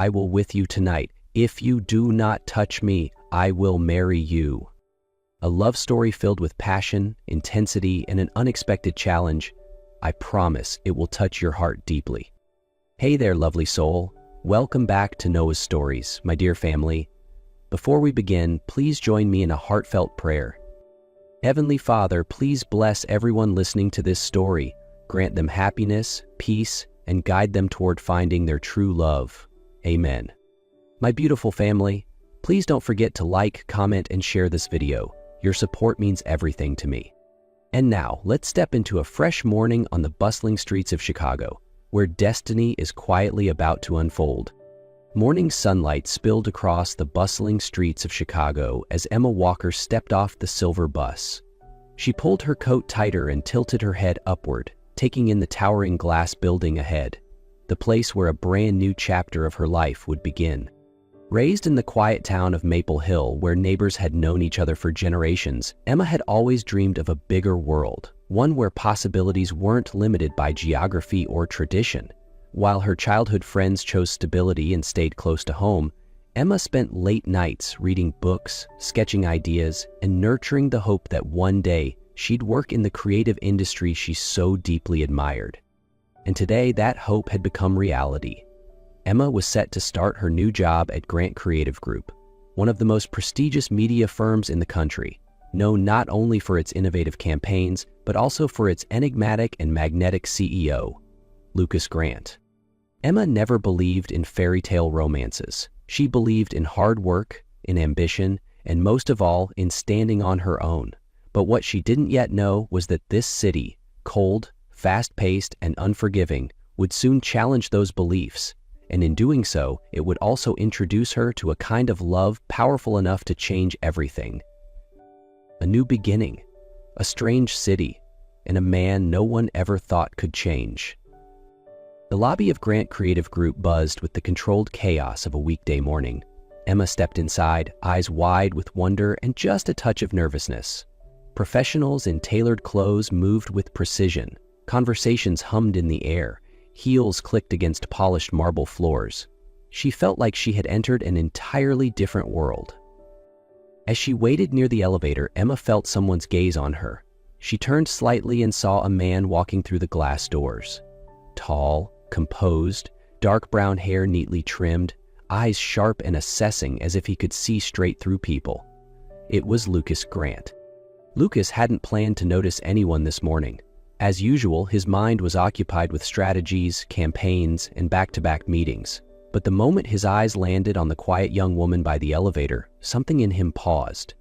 I will with you tonight. If you do not touch me, I will marry you. A love story filled with passion, intensity, and an unexpected challenge. I promise it will touch your heart deeply. Hey there, lovely soul. Welcome back to Noah's Stories, my dear family. Before we begin, please join me in a heartfelt prayer. Heavenly Father, please bless everyone listening to this story. Grant them happiness, peace, and guide them toward finding their true love. Amen. My beautiful family, please don't forget to like, comment, and share this video. Your support means everything to me. And now, let's step into a fresh morning on the bustling streets of Chicago, where destiny is quietly about to unfold. Morning sunlight spilled across the bustling streets of Chicago as Emma Walker stepped off the silver bus. She pulled her coat tighter and tilted her head upward, taking in the towering glass building ahead, the place where a brand new chapter of her life would begin. Raised in the quiet town of Maple Hill, where neighbors had known each other for generations, Emma had always dreamed of a bigger world, one where possibilities weren't limited by geography or tradition. While her childhood friends chose stability and stayed close to home, Emma spent late nights reading books, sketching ideas, and nurturing the hope that one day she'd work in the creative industry she so deeply admired. And today, that hope had become reality. Emma was set to start her new job at Grant Creative Group, one of the most prestigious media firms in the country, known not only for its innovative campaigns, but also for its enigmatic and magnetic CEO, Lucas Grant. Emma never believed in fairy tale romances. She believed in hard work, in ambition, and most of all, in standing on her own. But what she didn't yet know was that this city, cold, fast-paced, and unforgiving, would soon challenge those beliefs. And in doing so, it would also introduce her to a kind of love powerful enough to change everything. A new beginning, a strange city, and a man no one ever thought could change. The lobby of Grant Creative Group buzzed with the controlled chaos of a weekday morning. Emma stepped inside, eyes wide with wonder and just a touch of nervousness. Professionals in tailored clothes moved with precision. Conversations hummed in the air. Heels clicked against polished marble floors. She felt like she had entered an entirely different world. As she waited near the elevator, Emma felt someone's gaze on her. She turned slightly and saw a man walking through the glass doors. Tall, composed, dark brown hair neatly trimmed, eyes sharp and assessing as if he could see straight through people. It was Lucas Grant. Lucas hadn't planned to notice anyone this morning. As usual, his mind was occupied with strategies, campaigns, and back-to-back meetings. But the moment his eyes landed on the quiet young woman by the elevator, something in him paused.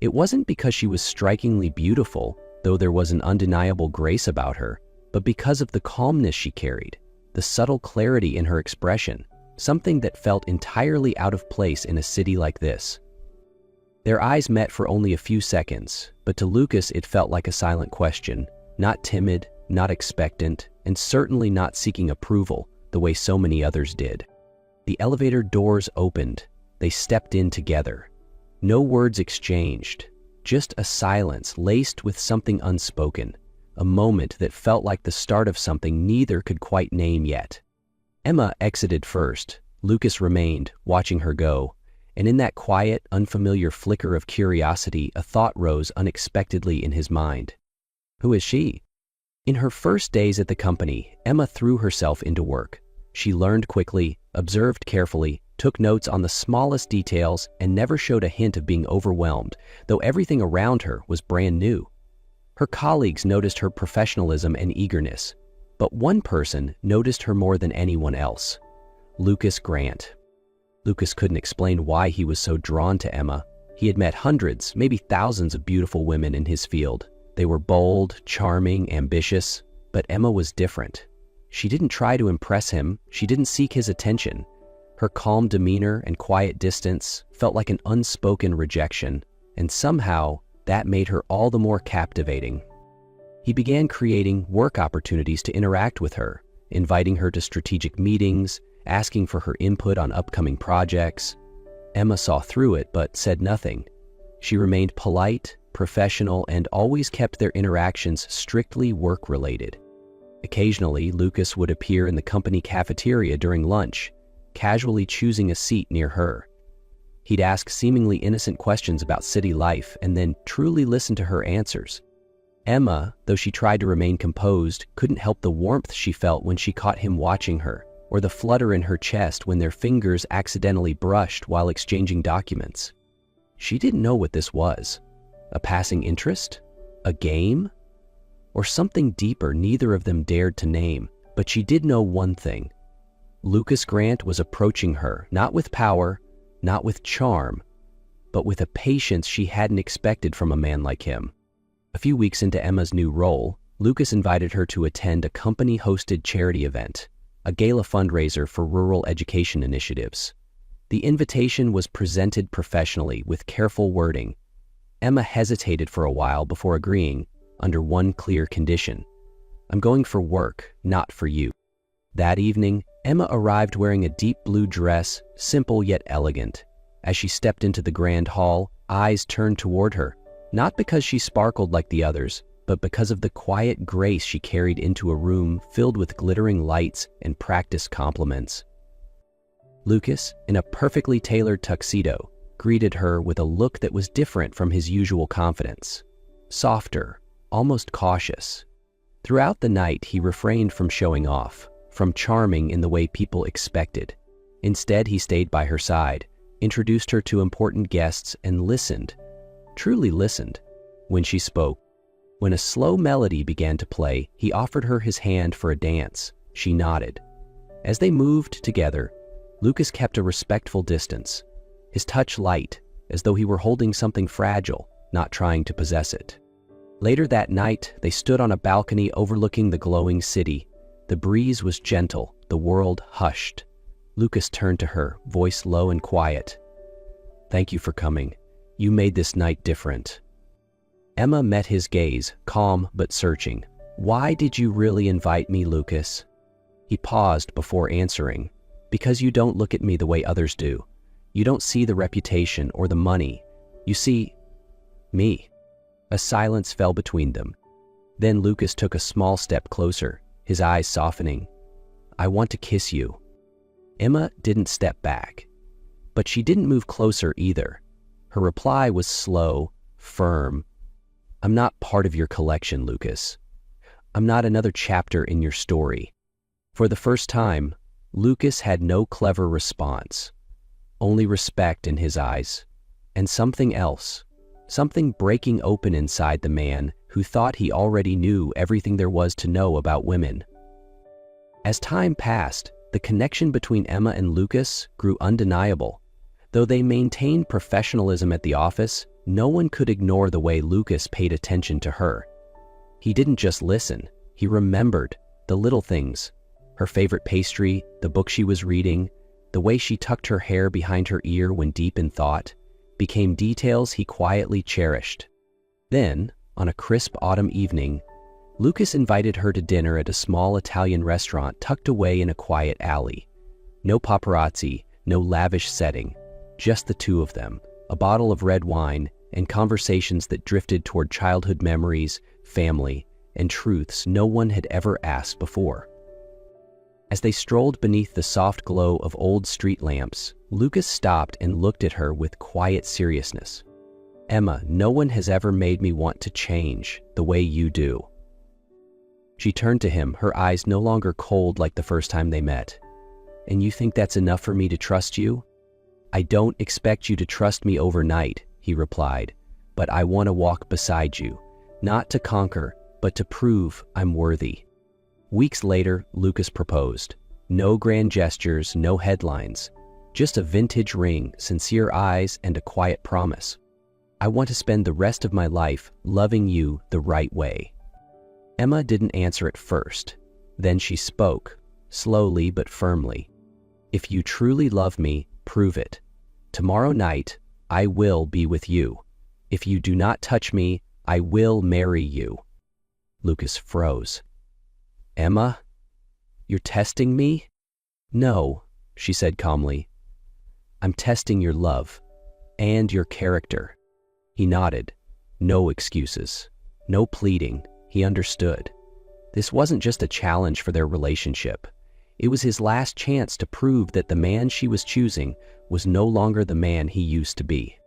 It wasn't because she was strikingly beautiful, though there was an undeniable grace about her, but because of the calmness she carried, the subtle clarity in her expression, something that felt entirely out of place in a city like this. Their eyes met for only a few seconds, but to Lucas it felt like a silent question. Not timid, not expectant, and certainly not seeking approval the way so many others did. The elevator doors opened. They stepped in together. No words exchanged, just a silence laced with something unspoken, a moment that felt like the start of something neither could quite name yet. Emma exited first. Lucas remained, watching her go, and in that quiet, unfamiliar flicker of curiosity, a thought rose unexpectedly in his mind. Who is she? In her first days at the company, Emma threw herself into work. She learned quickly, observed carefully, took notes on the smallest details, and never showed a hint of being overwhelmed, though everything around her was brand new. Her colleagues noticed her professionalism and eagerness, but one person noticed her more than anyone else: Lucas Grant. Lucas couldn't explain why he was so drawn to Emma. He had met hundreds, maybe thousands of beautiful women in his field. They were bold, charming, ambitious, but Emma was different. She didn't try to impress him. She didn't seek his attention. Her calm demeanor and quiet distance felt like an unspoken rejection, and somehow that made her all the more captivating. He began creating work opportunities to interact with her, inviting her to strategic meetings, asking for her input on upcoming projects. Emma saw through it but said nothing. She remained polite, professional, and always kept their interactions strictly work-related. Occasionally, Lucas would appear in the company cafeteria during lunch, casually choosing a seat near her. He'd ask seemingly innocent questions about city life and then truly listen to her answers. Emma, though she tried to remain composed, couldn't help the warmth she felt when she caught him watching her, or the flutter in her chest when their fingers accidentally brushed while exchanging documents. She didn't know what this was. A passing interest? A game? Or something deeper neither of them dared to name, but she did know one thing. Lucas Grant was approaching her, not with power, not with charm, but with a patience she hadn't expected from a man like him. A few weeks into Emma's new role, Lucas invited her to attend a company-hosted charity event, a gala fundraiser for rural education initiatives. The invitation was presented professionally with careful wording. Emma hesitated for a while before agreeing, under one clear condition. "I'm going for work, not for you." That evening, Emma arrived wearing a deep blue dress, simple yet elegant. As she stepped into the grand hall, eyes turned toward her, not because she sparkled like the others, but because of the quiet grace she carried into a room filled with glittering lights and practiced compliments. Lucas, in a perfectly tailored tuxedo, greeted her with a look that was different from his usual confidence. Softer, almost cautious. Throughout the night, he refrained from showing off, from charming in the way people expected. Instead, he stayed by her side, introduced her to important guests, and listened, truly listened, when she spoke. When a slow melody began to play, he offered her his hand for a dance. She nodded. As they moved together, Lucas kept a respectful distance, his touch light, as though he were holding something fragile, not trying to possess it. Later that night, they stood on a balcony overlooking the glowing city. The breeze was gentle, the world hushed. Lucas turned to her, voice low and quiet. "Thank you for coming. You made this night different." Emma met his gaze, calm but searching. "Why did you really invite me, Lucas?" He paused before answering. "Because you don't look at me the way others do. You don't see the reputation or the money. You see me." A silence fell between them. Then Lucas took a small step closer, his eyes softening. "I want to kiss you." Emma didn't step back, but she didn't move closer either. Her reply was slow, firm. "I'm not part of your collection, Lucas. I'm not another chapter in your story." For the first time, Lucas had no clever response, only respect in his eyes, and something else, something breaking open inside the man who thought he already knew everything there was to know about women. As time passed, the connection between Emma and Lucas grew undeniable. Though they maintained professionalism at the office, no one could ignore the way Lucas paid attention to her. He didn't just listen, he remembered the little things. Her favorite pastry, the book she was reading, the way she tucked her hair behind her ear when deep in thought, became details he quietly cherished. Then, on a crisp autumn evening, Lucas invited her to dinner at a small Italian restaurant tucked away in a quiet alley. No paparazzi, no lavish setting, just the two of them, a bottle of red wine, and conversations that drifted toward childhood memories, family, and truths no one had ever asked before. As they strolled beneath the soft glow of old street lamps, Lucas stopped and looked at her with quiet seriousness. "Emma, no one has ever made me want to change the way you do." She turned to him, her eyes no longer cold like the first time they met. "And you think that's enough for me to trust you?" "I don't expect you to trust me overnight," he replied, "but I want to walk beside you, not to conquer, but to prove I'm worthy." Weeks later, Lucas proposed. No grand gestures, no headlines, just a vintage ring, sincere eyes, and a quiet promise. "I want to spend the rest of my life loving you the right way." Emma didn't answer at first. Then she spoke, slowly but firmly. "If you truly love me, prove it. Tomorrow night, I will be with you. If you do not touch me, I will marry you." Lucas froze. "Emma, you're testing me?" "No," she said calmly. "I'm testing your love and your character." He nodded. No excuses, no pleading. He understood. This wasn't just a challenge for their relationship. It was his last chance to prove that the man she was choosing was no longer the man he used to be.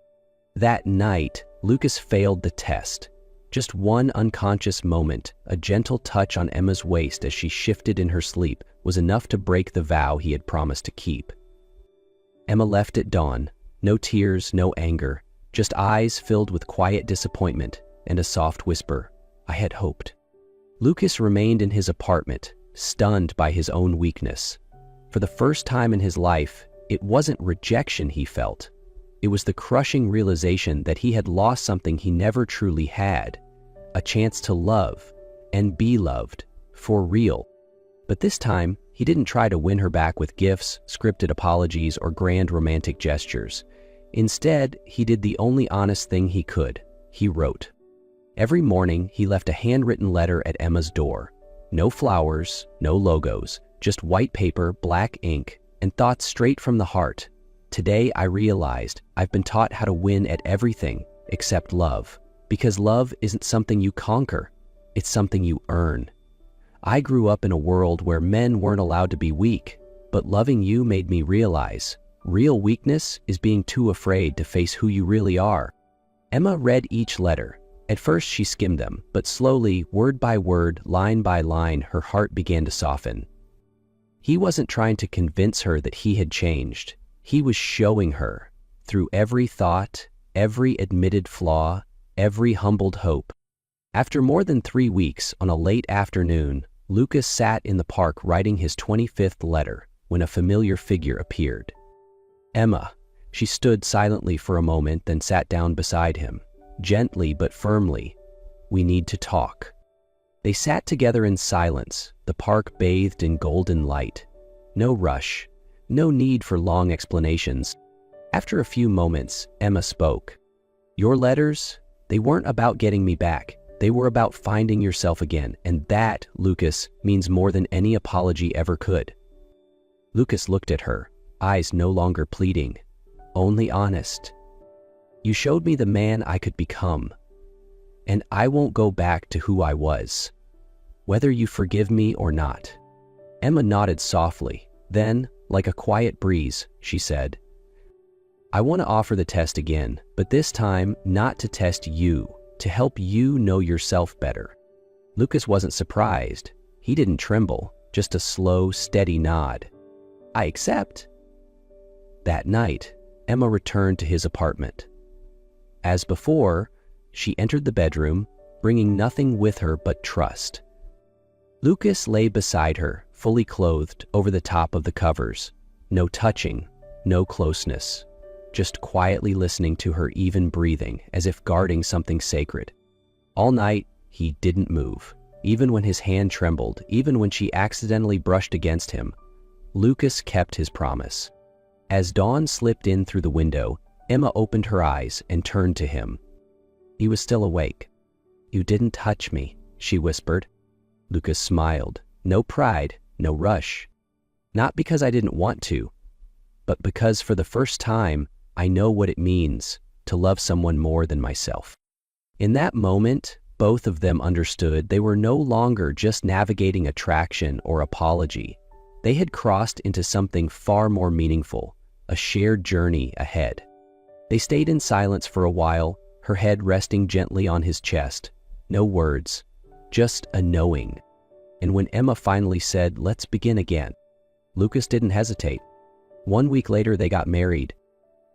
That night, Lucas failed the test. Just one unconscious moment, a gentle touch on Emma's waist as she shifted in her sleep, was enough to break the vow he had promised to keep. Emma left at dawn. No tears, no anger, just eyes filled with quiet disappointment and a soft whisper, "I had hoped." Lucas remained in his apartment, stunned by his own weakness. For the first time in his life, it wasn't rejection he felt. It was the crushing realization that he had lost something he never truly had, a chance to love and be loved, for real. But this time, he didn't try to win her back with gifts, scripted apologies, or grand romantic gestures. Instead, he did the only honest thing he could. He wrote. Every morning, he left a handwritten letter at Emma's door. No flowers, no logos, just white paper, black ink, and thoughts straight from the heart. Today, I realized I've been taught how to win at everything except love, because love isn't something you conquer, it's something you earn. I grew up in a world where men weren't allowed to be weak, but loving you made me realize real weakness is being too afraid to face who you really are. Emma read each letter. At first she skimmed them, but slowly, word by word, line by line, her heart began to soften. He wasn't trying to convince her that he had changed. He was showing her, through every thought, every admitted flaw, every humbled hope. After more than 3 weeks, on a late afternoon, Lucas sat in the park writing his 25th letter when a familiar figure appeared. Emma. She stood silently for a moment, then sat down beside him, gently but firmly. "We need to talk." They sat together in silence, the park bathed in golden light. No rush, no need for long explanations. After a few moments, Emma spoke. "Your letters, they weren't about getting me back. They were about finding yourself again, and that, Lucas, means more than any apology ever could." Lucas looked at her, eyes no longer pleading, only honest. "You showed me the man I could become, and I won't go back to who I was, whether you forgive me or not." Emma nodded softly. Then, like a quiet breeze, she said, "I want to offer the test again, but this time not to test you, to help you know yourself better." Lucas wasn't surprised. He didn't tremble, just a slow, steady nod. "I accept." That night, Emma returned to his apartment. As before, she entered the bedroom, bringing nothing with her but trust. Lucas lay beside her, fully clothed, over the top of the covers. No touching, no closeness, just quietly listening to her even breathing, as if guarding something sacred. All night, he didn't move, even when his hand trembled, even when she accidentally brushed against him. Lucas kept his promise. As dawn slipped in through the window, Emma opened her eyes and turned to him. He was still awake. "You didn't touch me," she whispered. Lucas smiled. No pride, no rush. "Not because I didn't want to, but because for the first time, I know what it means to love someone more than myself." In that moment, both of them understood they were no longer just navigating attraction or apology. They had crossed into something far more meaningful, a shared journey ahead. They stayed in silence for a while, her head resting gently on his chest. No words, just a knowing. And when Emma finally said, "Let's begin again," Lucas didn't hesitate. 1 week later, they got married.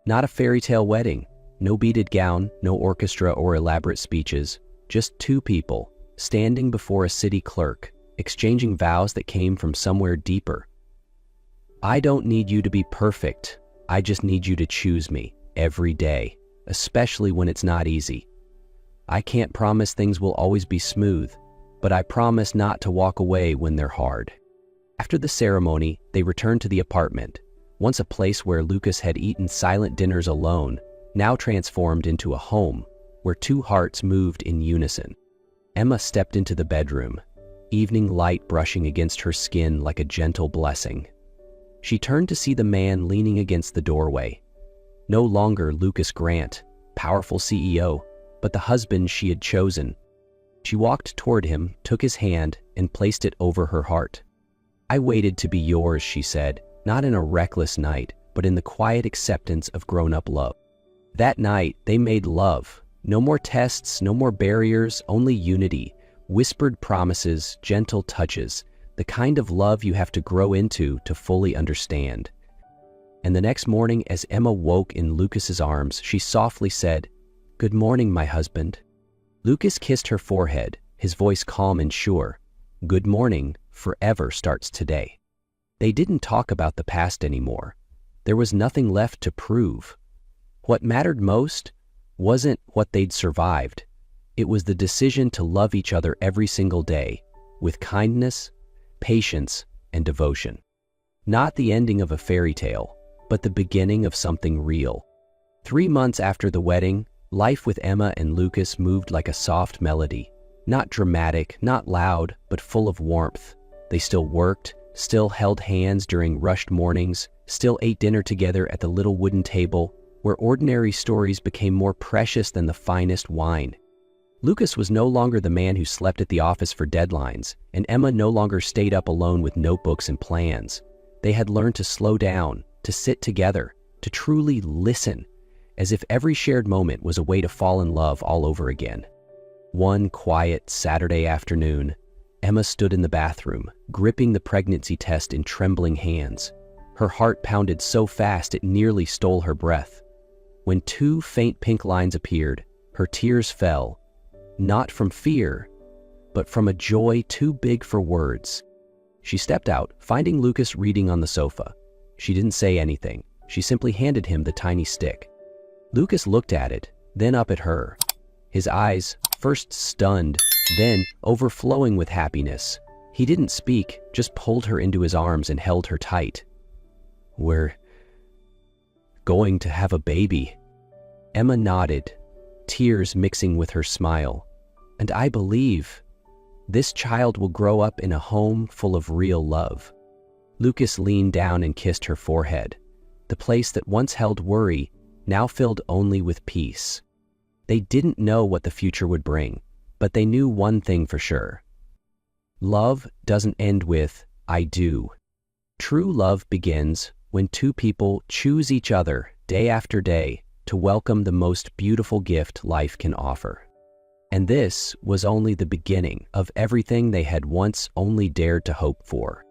Not a fairy tale wedding, no beaded gown, no orchestra or elaborate speeches, just 2 people standing before a city clerk, exchanging vows that came from somewhere deeper. "I don't need you to be perfect. I just need you to choose me every day, especially when it's not easy. I can't promise things will always be smooth, but I promise not to walk away when they're hard." After the ceremony, they returned to the apartment, once a place where Lucas had eaten silent dinners alone, now transformed into a home where 2 hearts moved in unison. Emma stepped into the bedroom, evening light brushing against her skin like a gentle blessing. She turned to see the man leaning against the doorway. No longer Lucas Grant, powerful CEO, but the husband she had chosen. She walked toward him, took his hand, and placed it over her heart. I waited to be yours, she said, not in a reckless night, but in the quiet acceptance of grown-up love. That night, they made love. No more tests, no more barriers, only unity, whispered promises, gentle touches, the kind of love you have to grow into to fully understand. And the next morning, as Emma woke in Lucas's arms, she softly said, "Good morning, my husband." Lucas kissed her forehead, his voice calm and sure. "Good morning, forever starts today." They didn't talk about the past anymore. There was nothing left to prove. What mattered most wasn't what they'd survived. It was the decision to love each other every single day, with kindness, patience, and devotion. Not the ending of a fairy tale, but the beginning of something real. 3 months after the wedding, life with Emma and Lucas moved like a soft melody. Not dramatic, not loud, but full of warmth. They still worked, still held hands during rushed mornings, still ate dinner together at the little wooden table, where ordinary stories became more precious than the finest wine. Lucas was no longer the man who slept at the office for deadlines, and Emma no longer stayed up alone with notebooks and plans. They had learned to slow down, to sit together, to truly listen, as if every shared moment was a way to fall in love all over again. One quiet Saturday afternoon, Emma stood in the bathroom, gripping the pregnancy test in trembling hands. Her heart pounded so fast it nearly stole her breath. When 2 faint pink lines appeared, her tears fell, not from fear, but from a joy too big for words. She stepped out, finding Lucas reading on the sofa. She didn't say anything. She simply handed him the tiny stick. Lucas looked at it, then up at her. His eyes, first stunned, then overflowing with happiness. He didn't speak, just pulled her into his arms and held her tight. "We're going to have a baby." Emma nodded, tears mixing with her smile. "And I believe this child will grow up in a home full of real love." Lucas leaned down and kissed her forehead. The place that once held worry now filled only with peace. They didn't know what the future would bring, but they knew one thing for sure. Love doesn't end with "I do." True love begins when 2 people choose each other day after day to welcome the most beautiful gift life can offer. And this was only the beginning of everything they had once only dared to hope for.